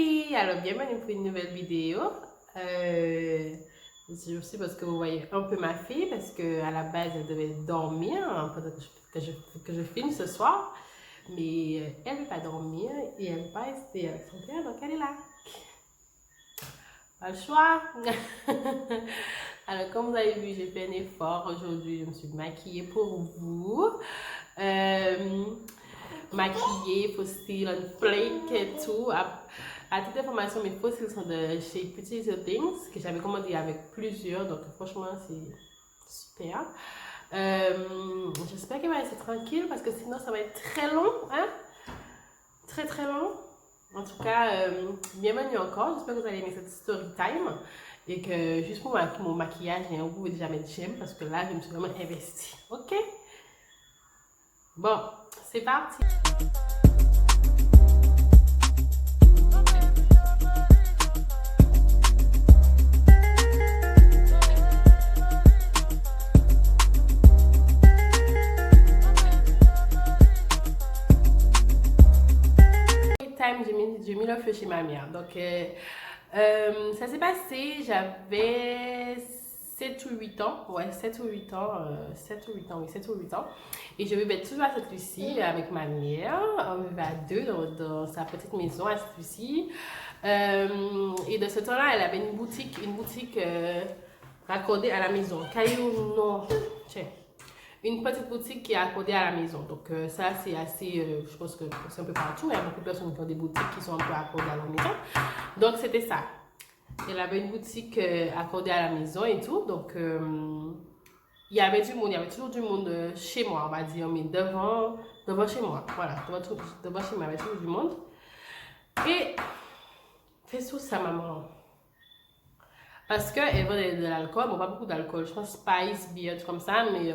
filles, alors bienvenue pour une nouvelle vidéo. Je suppose que vous voyez un peu ma fille parce qu'à la base elle devait dormir pendant que je filme ce soir. Mais elle ne veut pas dormir et elle ne veut pas rester avec son père, donc elle est là. Pas le choix. Alors comme vous avez vu, j'ai fait un effort aujourd'hui, je me suis maquillée pour vous. Maquillée, fossiles, on flake et tout. À toute information, mes fossiles sont de chez Pretty Little Things que j'avais commandé avec plusieurs, donc franchement c'est super. J'espère qu'elle va rester tranquille parce que sinon ça va être très long, hein? Très très long. En tout cas, bienvenue encore. J'espère que vous allez aimer cette story time et que juste pour mon maquillage, vous pouvez déjà mettre j'aime parce que là je me suis vraiment investie. Ok? Bon, c'est parti. J'ai mis le feu chez ma mère. Donc, ça s'est passé, j'avais 7 ou 8 ans. Ouais, 7 ou 8 ans. 7 ou 8 ans, oui, 7 ou 8 ans. Et je vivais toujours à cette Lucie avec ma mère. On vivait à deux dans sa petite maison à cette Lucie. Et de ce temps-là, elle avait une boutique raccordée à la maison. Caillou, non. Tiens. Une petite boutique qui est accordée à la maison. Donc ça, c'est assez, je pense que c'est un peu partout. Il y a beaucoup de personnes qui ont des boutiques qui sont un peu accordées à la maison. Donc c'était ça. Elle avait une boutique accordée à la maison et tout. Donc il y avait du monde, il y avait toujours du monde chez moi, on va dire, mais devant chez moi. Voilà, devant chez moi, il y avait toujours du monde. Et c'est sous sa maman. Parce qu'elle vendait de l'alcool, bon pas beaucoup d'alcool, je pense Spice, Beer, comme ça, mais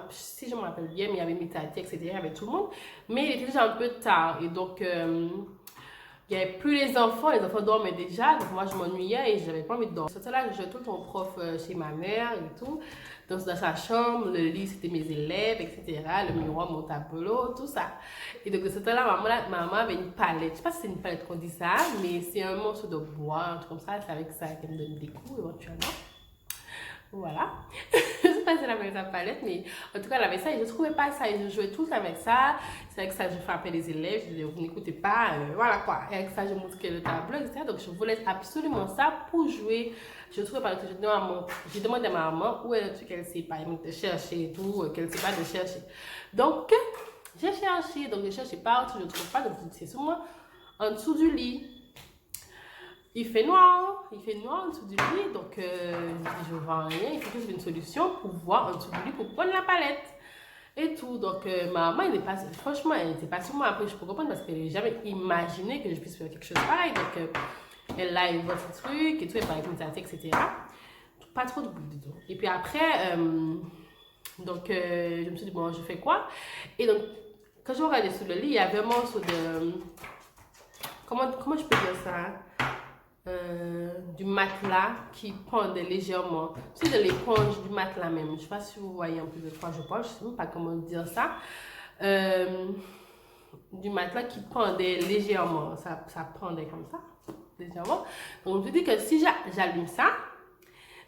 si je me rappelle bien, mais il y avait Mitati, etc., il y avait tout le monde. Mais il était déjà un peu tard, et donc il n'y avait plus les enfants dormaient déjà, donc moi je m'ennuyais et je n'avais pas envie de dormir. C'était là que je jouais tout le temps prof chez ma mère et tout, dans sa chambre, le lit c'était mes élèves, etc., le miroir, mon tableau, tout ça. Et donc de ce temps-là, maman avait une palette, je sais pas si c'est une palette qu'on dit ça, mais c'est un morceau de bois, un truc comme ça, c'est avec ça qu'elle me donne des coups éventuellement. Voilà. Je sais pas si elle avait sa palette, mais en tout cas, elle avait ça et je trouvais pas ça. Et je jouais tous avec ça. C'est avec ça que je frappais les élèves. Je disais, vous n'écoutez pas. Voilà quoi. Et avec ça, je montrais le tableau, etc. Donc, je voulais absolument ça pour jouer. Je trouvais pas que j'ai demandé à ma maman où est le truc qu'elle sait pas. Elle me chercher et tout, qu'elle sait pas de chercher. Donc, j'ai cherché. Donc, j'ai cherché partout. Je ne trouve pas. Donc, c'est souvent en dessous du lit. Il fait noir en dessous du lit, donc je ne vois rien, il faut que je trouve une solution pour voir en dessous du lit, pour prendre la palette et tout. Donc maman, franchement, elle n'était pas sur moi, après je peux comprendre parce qu'elle n'a jamais imaginé que je puisse faire quelque chose pareil. Donc elle a eu votre truc et tout, elle parlait comme ça, etc. Pas trop de bruit du tout. Et puis après, donc je me suis dit, bon, je fais quoi? Et donc, quand je regardais sous le lit, il y avait un morceau de... Comment je peux dire ça? Du matelas qui pendait légèrement. C'est de l'éponge du matelas même. Je ne sais pas si vous voyez un peu de quoi je parle. Je ne sais même pas comment dire ça. Du matelas qui pendait légèrement. Ça pendait comme ça. Légèrement. Donc, je me dis que si j'allume ça,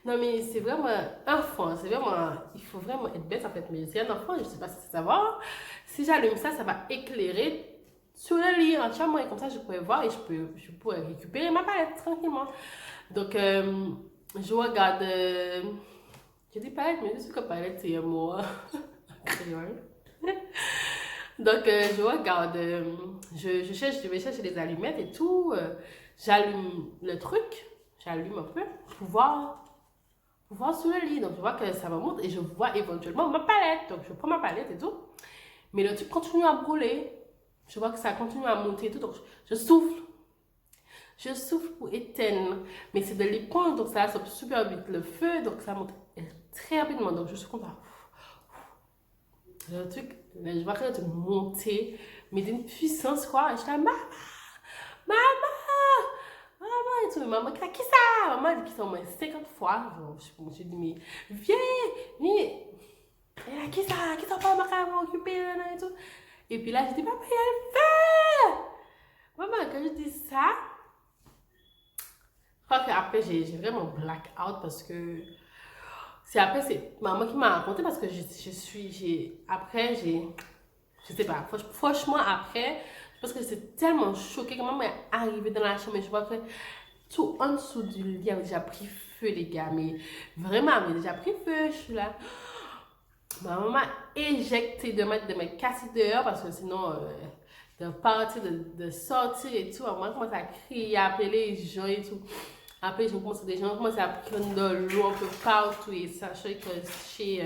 non mais c'est vraiment enfant. C'est vraiment... Il faut vraiment être bête en fait. Mais c'est un enfant, je ne sais pas si c'est savoir. Si j'allume ça, ça va éclairer sur le lit entièrement et comme ça je pourrais voir et je pourrais récupérer ma palette tranquillement. Donc je regarde, je dis palette mais je sais que palette c'est un mot créole. Donc je regarde, je vais chercher des allumettes et tout, j'allume le truc, j'allume un peu pour voir sur le lit. Donc je vois que ça me monte et je vois éventuellement ma palette. Donc je prends ma palette et tout, mais le truc continue à brûler. Je vois que ça continue à monter et tout, donc je souffle. Je souffle pour éteindre. Mais c'est de l'éponge, donc ça absorbe super vite le feu, donc ça monte très rapidement. Donc je suis comme ça. Le truc, je vois que le truc monter, mais d'une puissance quoi. Et je suis là, maman, et tout. Mais maman, qui ça? Maman dit qu'il ça au moins 50 fois. Je me suis dit, mais viens. Et là, qui ça pas m'occuper et tout. Et puis là, je dis, papa, il y a le feu! Maman, quand je dis ça, crois qu'après, j'ai vraiment black out parce que c'est après, c'est maman qui m'a raconté parce que je sais pas, franchement, après, je pense que j'étais tellement choquée que maman est arrivée dans la chambre et je vois que tout en dessous du lit avait déjà pris feu, les gars, mais vraiment, avait déjà pris feu, je suis là. Ma maman m'a éjecté de me casser dehors parce que sinon, de partir, de sortir et tout, moi, je commence à crier, à appeler les gens et tout. Après, des gens commencent à prendre de l'eau un peu partout et sachez que chez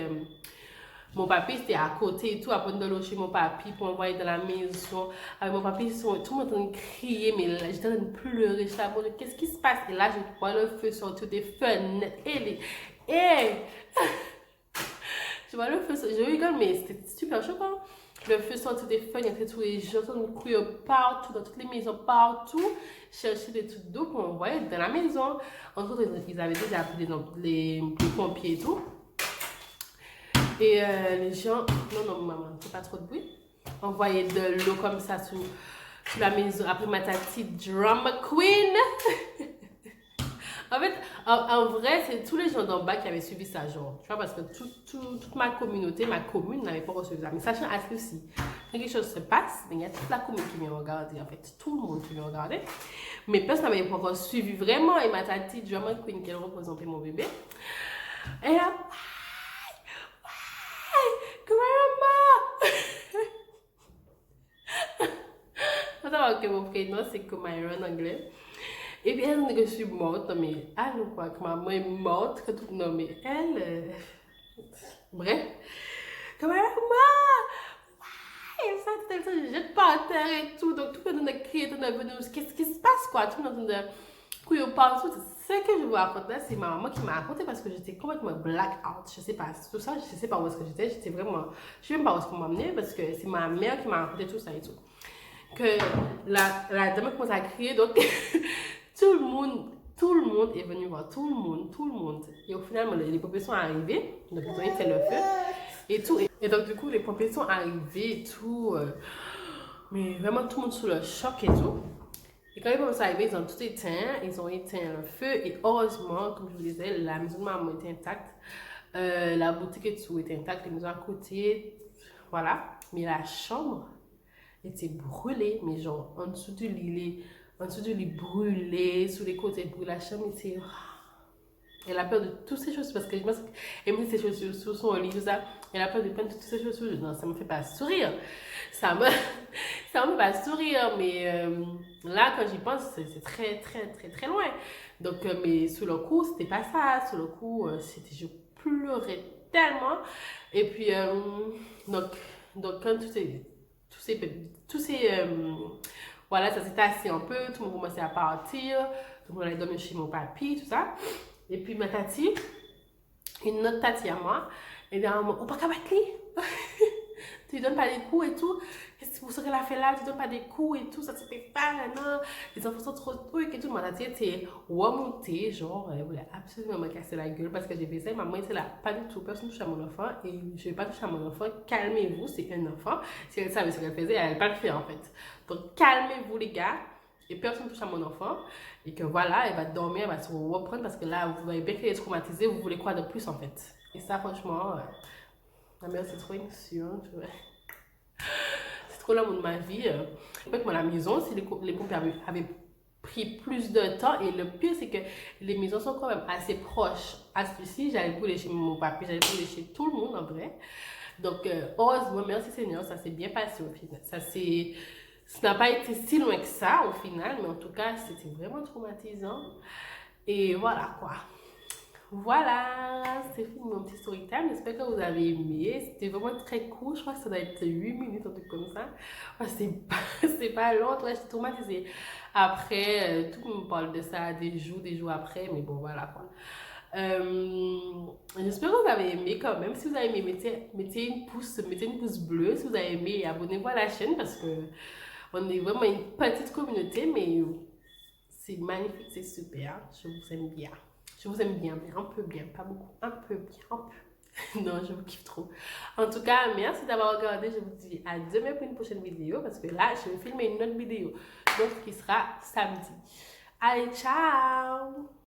mon papy, c'était à côté et tout, à prendre de l'eau chez mon papy pour envoyer dans la maison. Avec mon papy, tout le monde en train de crier, mais là, j'étais en train de pleurer. Je suis là, bon, qu'est-ce qui se passe? Et là, je vois le feu sortir des fenêtres et je vois le feu, je rigole, mais c'était super choquant. Le feu sortait des fenêtres, tous les gens sont courir partout, dans toutes les maisons, partout, chercher des trucs d'eau pour envoyer dans la maison. Entre autres, ils avaient déjà appelé les pompiers et tout. Et les gens, non, maman, c'est pas trop de bruit. Envoyer de l'eau comme ça sur la maison. Après ma tati drama queen. En fait, en vrai, c'est tous les gens d'en bas qui avaient suivi ça, genre. Tu vois, parce que toute ma communauté, ma commune n'avait pas reçu ça. Mais sachant à ce que si quelque chose se passe, il y a toute la commune qui vient regarder, en fait, tout le monde qui vient regarder. Mais personne n'avait pas encore suivi vraiment. Et ma tati drama queen, qui représentait mon bébé, elle a grandma! Faut savoir que mon prénom, c'est Myron en anglais. Et puis elle dit que je suis morte, mais elle croit que ma maman est morte, que tout non, mais elle. Bref. Comme maman! Ouais! Ça, elle se jette par terre et tout. Donc tout le monde a crié, tout le monde a venu. Qu'est-ce qui se passe, quoi? Tout le monde a couillé partout. Ce que je vous raconte là, c'est ma maman qui m'a raconté parce que j'étais complètement black out. Je sais pas, tout ça, je sais pas où est-ce que j'étais. J'étais vraiment. Je sais même pas où est-ce qu'on m'a amené parce que c'est ma mère qui m'a raconté tout ça et tout. Que la dame commence à crier, donc. Tout le monde est venu voir, tout le monde. Et au final, les pompiers sont arrivés, donc ils ont éteint le feu et tout. Et donc, du coup, les pompiers sont arrivés et tout. Mais vraiment, tout le monde sous le choc et tout. Et quand les pompiers sont arrivés, ils ont tout éteint, ils ont éteint le feu. Et heureusement, comme je vous disais, la maison de maman était intacte. La boutique et tout était intacte, les maisons à côté, voilà. Mais la chambre était brûlée, mais genre en dessous du lit, brûlé, sous les côtés brûlé, la chambre était. Elle a peur de toutes ces choses parce que je pense qu'elle met ses chaussures sur son lit, tout ça. Elle a peur de prendre toutes ces chaussures. Non, ça me fait pas sourire. Ça me fait pas sourire, mais là, quand j'y pense, c'est très, très, très, très loin. Donc, mais sous le coup, c'était pas ça. Sous le coup, je pleurais tellement. Et puis, donc quand tous ces voilà, ça s'est assis un peu, tout le monde commençait à partir, tout le monde allait dormir chez mon papy, tout ça. Et puis ma tati, une autre tati à moi, elle dit à maman, on pas qu'à battre tu lui donnes pas des coups et tout. Qu'est-ce que qu'elle a fait là? Tu lui donnes pas des coups et tout, ça se fait pas, non. Les enfants sont trop trucs et tout. Ma tati était remontée, genre, elle voulait absolument me casser la gueule parce que j'ai fait ça. Maman était là, pas du tout, personne ne touche à mon enfant et je vais pas toucher à mon enfant. Calmez-vous, c'est un enfant. Si elle savait ce qu'elle faisait, elle n'allait pas le faire en fait. Donc calmez-vous les gars. Et personne ne touche à mon enfant. Et que voilà, elle va dormir, elle va se reprendre parce que là, vous voyez bien qu'elle est traumatisée, vous voulez quoi de plus en fait. Et ça, franchement, la mère, c'est trop émotion. C'est trop l'amour de ma vie. En fait, moi, la maison, si les pompiers avaient pris plus de temps. Et le pire, c'est que les maisons sont quand même assez proches. À celui-ci, j'allais brûler chez mon papy, j'allais brûler chez tout le monde en vrai. Donc, heureusement, merci Seigneur, ça s'est bien passé au final. Ça n'a pas été si loin que ça au final, mais en tout cas, c'était vraiment traumatisant. Et voilà quoi. Voilà, c'est fini mon petit story time. J'espère que vous avez aimé. C'était vraiment très court. Je crois que ça doit être 8 minutes, un truc comme ça. C'est pas long. Toi, j'étais traumatisée. Après, tout le monde parle de ça des jours après. Mais bon, voilà quoi. J'espère que vous avez aimé quand même. Si vous avez aimé, mettez une pouce bleue. Si vous avez aimé, abonnez-vous à la chaîne parce que on est vraiment une petite communauté, mais c'est magnifique, c'est super. Je vous aime bien. Je vous aime bien, mais un peu bien, pas beaucoup, un peu bien, un peu. Non, je vous kiffe trop. En tout cas, merci d'avoir regardé. Je vous dis à demain pour une prochaine vidéo parce que là, je vais filmer une autre vidéo, donc qui sera samedi. Allez, ciao!